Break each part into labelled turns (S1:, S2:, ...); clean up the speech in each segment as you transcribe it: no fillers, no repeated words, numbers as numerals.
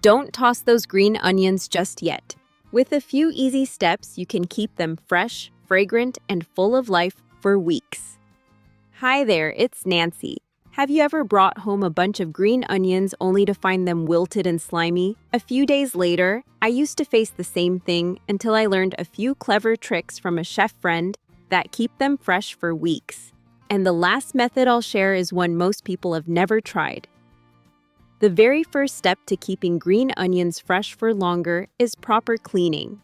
S1: Don't toss those green onions just yet. With a few easy steps, you can keep them fresh, fragrant, and full of life for weeks. Hi there, it's Nancy. Have you ever brought home a bunch of green onions only to find them wilted and slimy? A few days later, I used to face the same thing until I learned a few clever tricks from a chef friend that keep them fresh for weeks. And the last method I'll share is one most people have never tried. The very first step to keeping green onions fresh for longer is proper cleaning.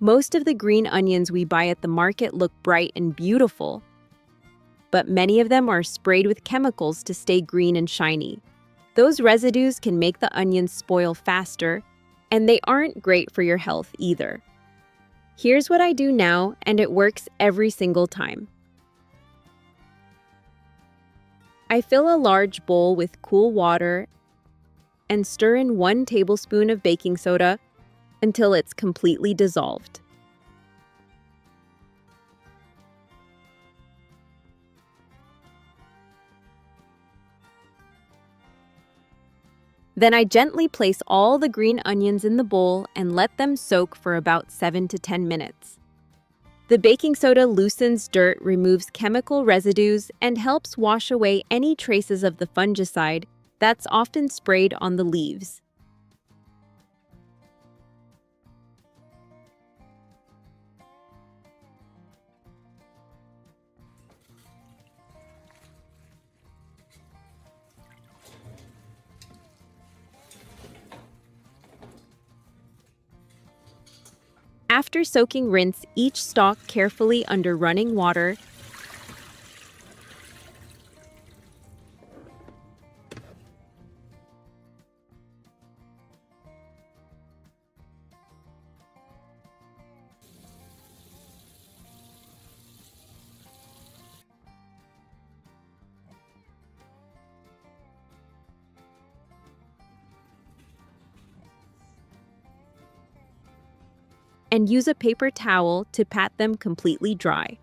S1: Most of the green onions we buy at the market look bright and beautiful, but many of them are sprayed with chemicals to stay green and shiny. Those residues can make the onions spoil faster, and they aren't great for your health either. Here's what I do now, and it works every single time. I fill a large bowl with cool water and stir in 1 tablespoon of baking soda until it's completely dissolved. Then I gently place all the green onions in the bowl and let them soak for about 7 to 10 minutes. The baking soda loosens dirt, removes chemical residues, and helps wash away any traces of the fungicide that's often sprayed on the leaves. After soaking, rinse each stalk carefully under running water. And use a paper towel to pat them completely dry.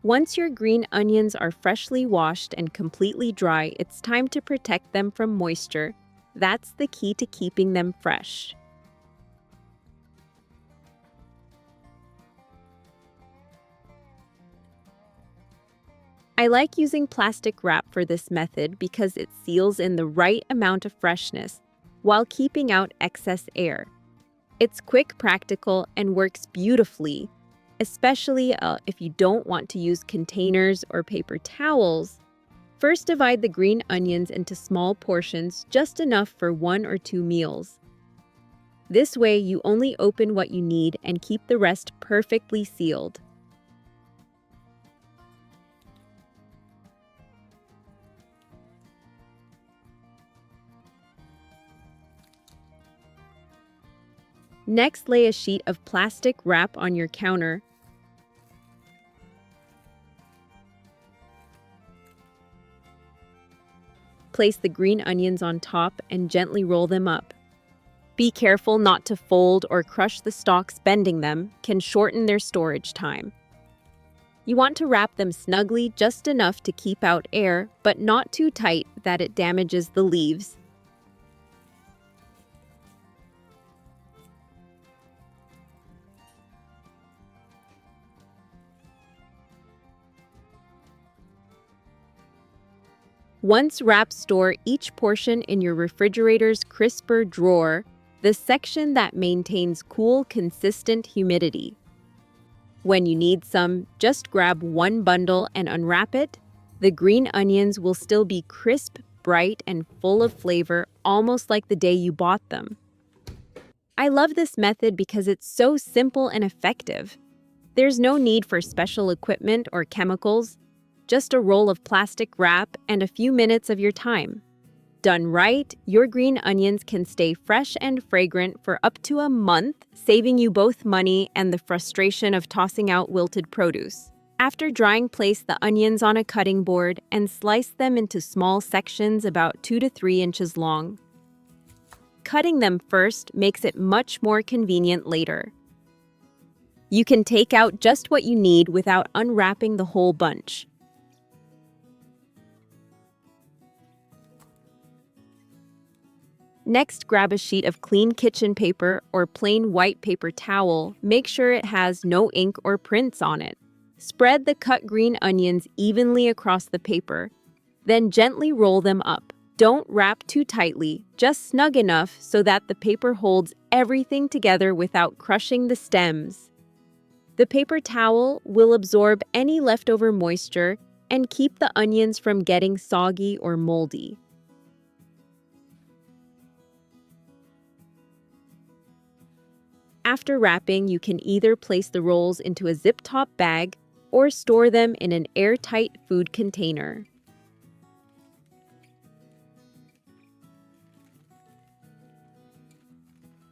S1: Once your green onions are freshly washed and completely dry, it's time to protect them from moisture. That's the key to keeping them fresh. I like using plastic wrap for this method because it seals in the right amount of freshness while keeping out excess air. It's quick, practical, and works beautifully, especially if you don't want to use containers or paper towels. First, divide the green onions into small portions, just enough for 1 or 2 meals. This way, you only open what you need and keep the rest perfectly sealed. Next, lay a sheet of plastic wrap on your counter. Place the green onions on top and gently roll them up. Be careful not to fold or crush the stalks. Bending them can shorten their storage time. You want to wrap them snugly, just enough to keep out air, but not too tight that it damages the leaves. Once wrapped, store each portion in your refrigerator's crisper drawer, the section that maintains cool, consistent humidity. When you need some, just grab 1 bundle and unwrap it. The green onions will still be crisp, bright, and full of flavor, almost like the day you bought them. I love this method because it's so simple and effective. There's no need for special equipment or chemicals. Just a roll of plastic wrap and a few minutes of your time. Done right, your green onions can stay fresh and fragrant for up to a month, saving you both money and the frustration of tossing out wilted produce. After drying, place the onions on a cutting board and slice them into small sections about 2 to 3 inches long. Cutting them first makes it much more convenient later. You can take out just what you need without unwrapping the whole bunch. Next, grab a sheet of clean kitchen paper or plain white paper towel. Make sure it has no ink or prints on it. Spread the cut green onions evenly across the paper, then gently roll them up. Don't wrap too tightly, just snug enough so that the paper holds everything together without crushing the stems. The paper towel will absorb any leftover moisture and keep the onions from getting soggy or moldy. After wrapping, you can either place the rolls into a zip-top bag or store them in an airtight food container.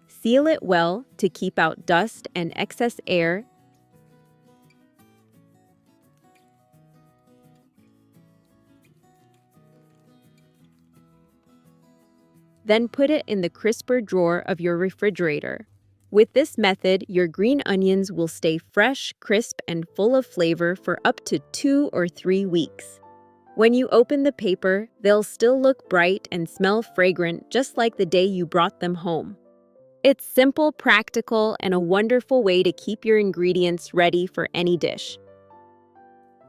S1: Seal it well to keep out dust and excess air. Then put it in the crisper drawer of your refrigerator. With this method, your green onions will stay fresh, crisp, and full of flavor for up to 2 or 3 weeks. When you open the paper, they'll still look bright and smell fragrant just like the day you brought them home. It's simple, practical, and a wonderful way to keep your ingredients ready for any dish.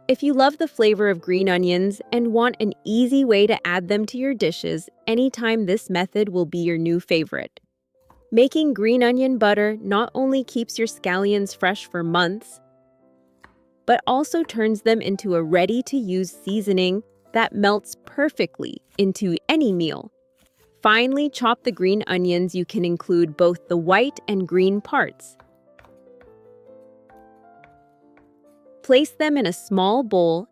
S1: If you love the flavor of green onions and want an easy way to add them to your dishes, anytime this method will be your new favorite. Making green onion butter not only keeps your scallions fresh for months, but also turns them into a ready-to-use seasoning that melts perfectly into any meal. Finely chop the green onions. You can include both the white and green parts. Place them in a small bowl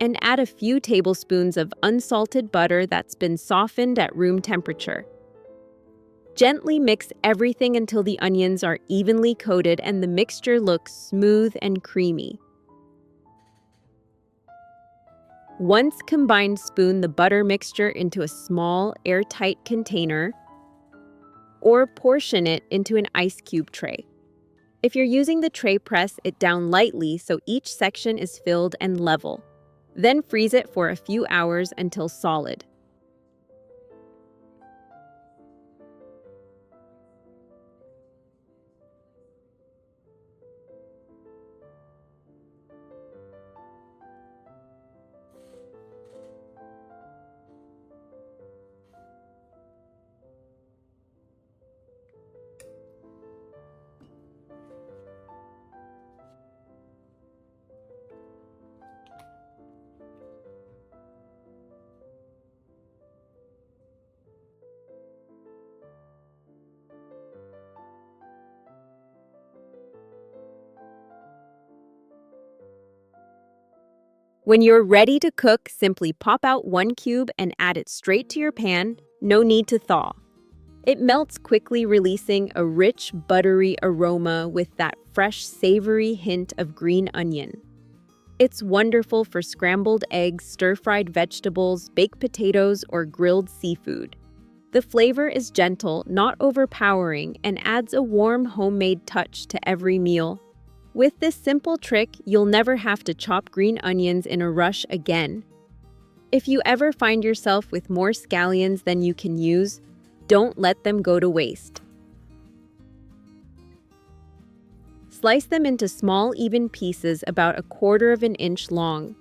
S1: and add a few tablespoons of unsalted butter that's been softened at room temperature. Gently mix everything until the onions are evenly coated and the mixture looks smooth and creamy. Once combined, spoon the butter mixture into a small, airtight container or portion it into an ice cube tray. If you're using the tray, press it down lightly so each section is filled and level. Then freeze it for a few hours until solid. When you're ready to cook, simply pop out 1 cube and add it straight to your pan. No need to thaw. It melts quickly, releasing a rich, buttery aroma with that fresh, savory hint of green onion. It's wonderful for scrambled eggs, stir-fried vegetables, baked potatoes, or grilled seafood. The flavor is gentle, not overpowering, and adds a warm, homemade touch to every meal. With this simple trick, you'll never have to chop green onions in a rush again. If you ever find yourself with more scallions than you can use, don't let them go to waste. Slice them into small, even pieces about 1/4 of an inch long.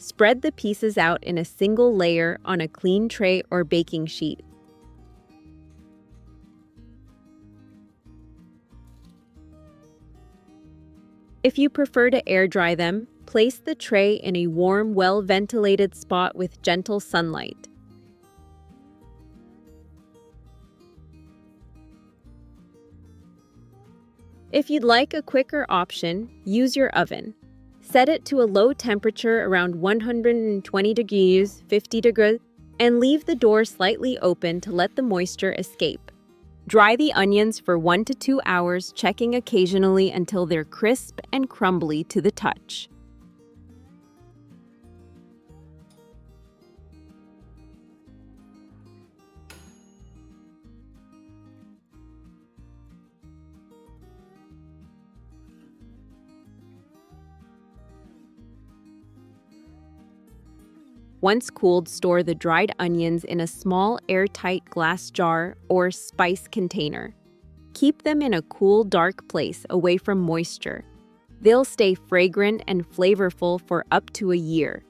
S1: Spread the pieces out in a single layer on a clean tray or baking sheet. If you prefer to air dry them, place the tray in a warm, well-ventilated spot with gentle sunlight. If you'd like a quicker option, use your oven. Set it to a low temperature around 120 degrees, 50 degrees. and leave the door slightly open to let the moisture escape. Dry the onions for 1 to 2 hours, checking occasionally until they're crisp and crumbly to the touch. Once cooled, store the dried onions in a small airtight glass jar or spice container. Keep them in a cool, dark place away from moisture. They'll stay fragrant and flavorful for up to a year.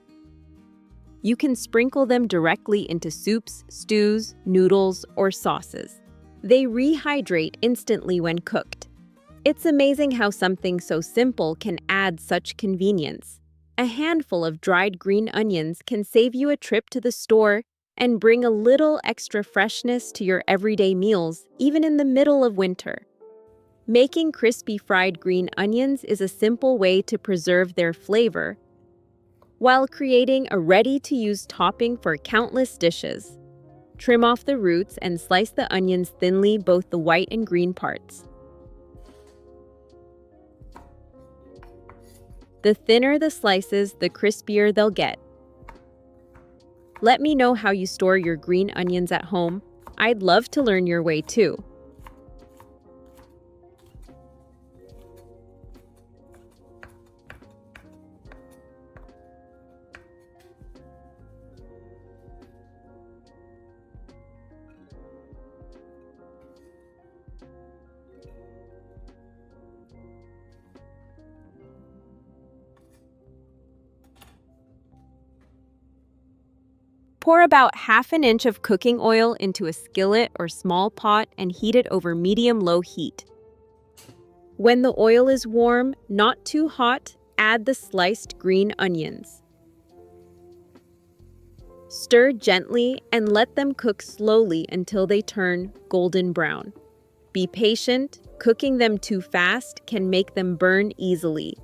S1: You can sprinkle them directly into soups, stews, noodles, or sauces. They rehydrate instantly when cooked. It's amazing how something so simple can add such convenience. A handful of dried green onions can save you a trip to the store and bring a little extra freshness to your everyday meals, even in the middle of winter. Making crispy fried green onions is a simple way to preserve their flavor, while creating a ready-to-use topping for countless dishes. Trim off the roots and slice the onions thinly, both the white and green parts. The thinner the slices, the crispier they'll get. Let me know how you store your green onions at home. I'd love to learn your way too. Pour about half an inch of cooking oil into a skillet or small pot and heat it over medium-low heat. When the oil is warm, not too hot, add the sliced green onions. Stir gently and let them cook slowly until they turn golden brown. Be patient, cooking them too fast can make them burn easily.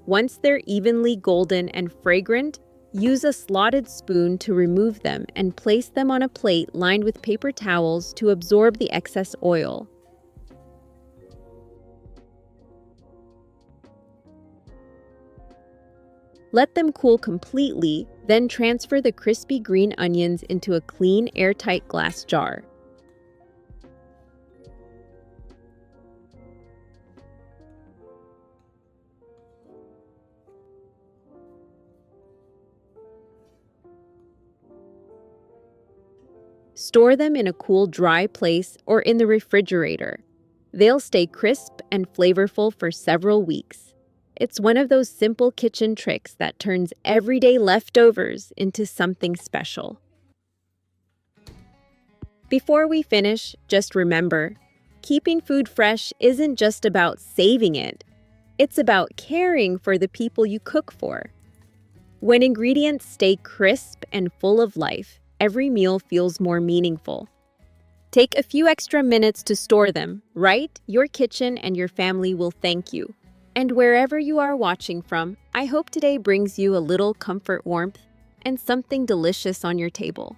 S1: Once they're evenly golden and fragrant, use a slotted spoon to remove them and place them on a plate lined with paper towels to absorb the excess oil. Let them cool completely, then transfer the crispy green onions into a clean, airtight glass jar. Store them in a cool, dry place or in the refrigerator. They'll stay crisp and flavorful for several weeks. It's one of those simple kitchen tricks that turns everyday leftovers into something special. Before we finish, just remember, keeping food fresh isn't just about saving it. It's about caring for the people you cook for. When ingredients stay crisp and full of life, every meal feels more meaningful. Take a few extra minutes to store them, right? Your kitchen and your family will thank you. And wherever you are watching from, I hope today brings you a little comfort, warmth, and something delicious on your table.